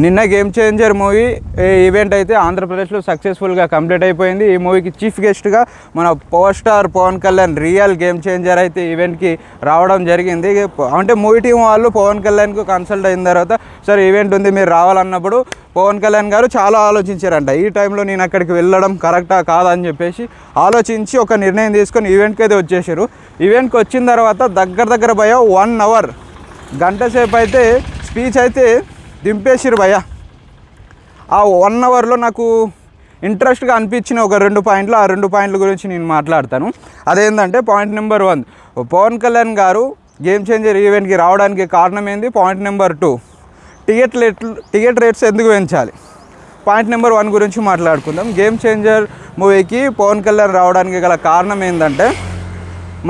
నిన్న game changer movie event అయితే ఆంధ్రప్రదేశ్లో సక్సెస్ఫుల్గా కంప్లీట్ అయిపోయింది. ఈ మూవీకి చీఫ్ గెస్ట్గా మన power star Pawan Kalyan real game changer అయితే ఈవెంట్కి రావడం జరిగింది. అంటే మూవీ టీం వాళ్ళు పవన్ కళ్యాణ్కు కన్సల్ట్ అయిన తర్వాత సరే ఈవెంట్ ఉంది మీరు రావాలన్నప్పుడు పవన్ కళ్యాణ్ గారు చాలా ఆలోచించారంట. ఈ టైంలో నేను అక్కడికి వెళ్ళడం కరెక్టా కాదా అని చెప్పేసి ఆలోచించి ఒక నిర్ణయం తీసుకొని ఈవెంట్కి అయితే వచ్చేసారు. ఈవెంట్కి వచ్చిన తర్వాత దగ్గర భయ 1 అవర్ గంట సేపు అయితే స్పీచ్ అయితే దింపేసిరు భయ. ఆ 1 అవర్లో నాకు ఇంట్రెస్ట్గా అనిపించిన ఒక 2 పాయింట్లు, ఆ 2 పాయింట్ల గురించి నేను మాట్లాడతాను. అదేంటంటే పాయింట్ నెంబర్ 1, పవన్ కళ్యాణ్ గారు గేమ్ చేంజర్ ఈవెంట్కి రావడానికి కారణం ఏంది. పాయింట్ నెంబర్ 2, టికెట్ రేట్స్ ఎందుకు పెంచాలి. పాయింట్ నెంబర్ 1 గురించి మాట్లాడుకుందాం. గేమ్ చేంజర్ మూవీకి పవన్ కళ్యాణ్ రావడానికి గల కారణం ఏంటంటే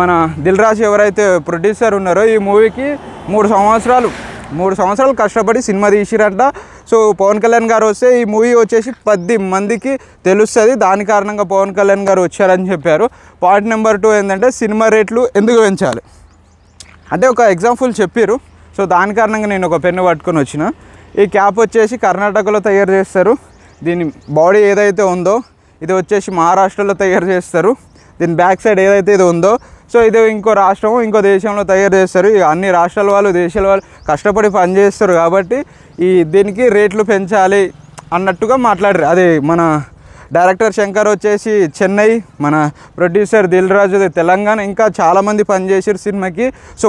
మన దిల్ రాజు ఎవరైతే ప్రొడ్యూసర్ ఉన్నారో ఈ మూవీకి 3 సంవత్సరాలు కష్టపడి సినిమా తీసిరంట. సో పవన్ కళ్యాణ్ గారు వస్తే ఈ మూవీ వచ్చేసి 10 మందికి తెలుస్తుంది. దాని కారణంగా పవన్ కళ్యాణ్ గారు వచ్చారని చెప్పారు. పాయింట్ నెంబర్ 2 ఏంటంటే సినిమా రేట్లు ఎందుకు పెంచాలి అంటే ఒక ఎగ్జాంపుల్ చెప్పారు. సో దాని కారణంగా నేను ఒక పెన్ను పట్టుకొని వచ్చిన. ఈ క్యాప్ వచ్చేసి కర్ణాటకలో తయారు చేస్తారు. దీని బాడీ ఏదైతే ఉందో ఇది వచ్చేసి మహారాష్ట్రలో తయారు చేస్తారు. దీని బ్యాక్ సైడ్ ఏదైతే ఇది ఉందో సో ఇది ఇంకో రాష్ట్రం ఇంకో దేశంలో తయారు చేస్తారు. అన్ని రాష్ట్రాల వాళ్ళు దేశాల వాళ్ళు కష్టపడి పనిచేస్తారు కాబట్టి దీనికి రేట్లు పెంచాలి అన్నట్టుగా మాట్లాడారు. అది మన డైరెక్టర్ శంకర్ వచ్చేసి చెన్నై, మన ప్రొడ్యూసర్ దిల్ రాజు తెలంగాణ, ఇంకా చాలామంది పనిచేసారు సినిమాకి. సో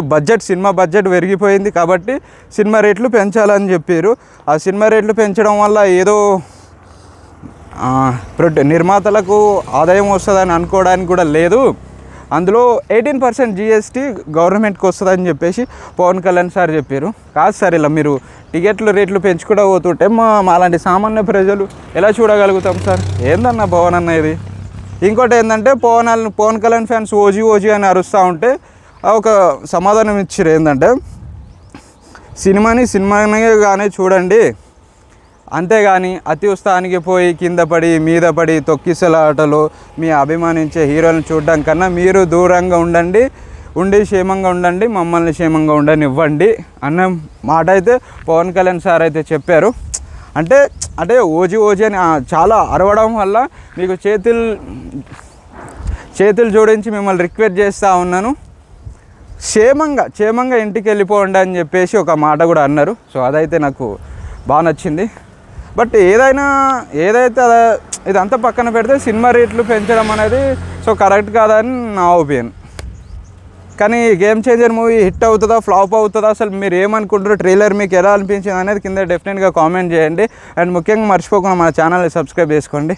సినిమా బడ్జెట్ పెరిగిపోయింది కాబట్టి సినిమా రేట్లు పెంచాలని చెప్పారు. ఆ సినిమా రేట్లు పెంచడం వల్ల ఏదో నిర్మాతలకు ఆదాయం వస్తుందని అనుకోవడానికి కూడా లేదు. అందులో 18% GST గవర్నమెంట్కి వస్తుందని చెప్పేసి పవన్ కళ్యాణ్ సార్ చెప్పారు. కాదు సార్ ఇలా మీరు టికెట్లు రేట్లు పెంచుకుంటూ పోతుంటే మాలాంటి సామాన్య ప్రజలు ఎలా చూడగలుగుతాం సార్. ఏందన్న పవన్ అన్న ఇది. ఇంకోటి ఏంటంటే పవన్ కళ్యాణ్ ఫ్యాన్స్ ఓజీ అని అరుస్తూ ఉంటే ఒక సమాధానం ఇచ్చారు. ఏంటంటే సినిమాగానే చూడండి, అంతేగాని అతి ఉత్సాహానికి పోయి కింద పడి మీద పడి తొక్కిసలాటలో మీ అభిమానించే హీరోలను చూడడం కన్నా మీరు దూరంగా ఉండి క్షేమంగా ఉండండి, మమ్మల్ని క్షేమంగా ఉండనివ్వండి అన్న మాట అయితే పవన్ కళ్యాణ్ సార్ అయితే చెప్పారు. అంటే ఓజీ అని చాలా అరవడం వల్ల మీకు చేతులు జోడించి మిమ్మల్ని రిక్వెస్ట్ చేస్తూ ఉన్నాను, క్షేమంగా ఇంటికి వెళ్ళిపోండి అని చెప్పేసి ఒక మాట కూడా అన్నారు. సో అదైతే నాకు బాగా నచ్చింది. బట్ ఏదైతే ఇదంతా పక్కన పెడితే సినిమా రేట్లు పెంచడం అనేది సో కరెక్ట్ కాదని నా ఒపీనియన్. కానీ గేమ్ చేంజర్ మూవీ హిట్ అవుతుందా ఫ్లాప్ అవుతుందా అసలు మీరు ఏమనుకుంటారు, ట్రైలర్ మీకు ఎలా అనిపించింది అనేది కింద డెఫినెట్గా కామెంట్ చేయండి. అండ్ ముఖ్యంగా మర్చిపోకుండా మన ఛానల్ని సబ్స్క్రైబ్ చేసుకోండి.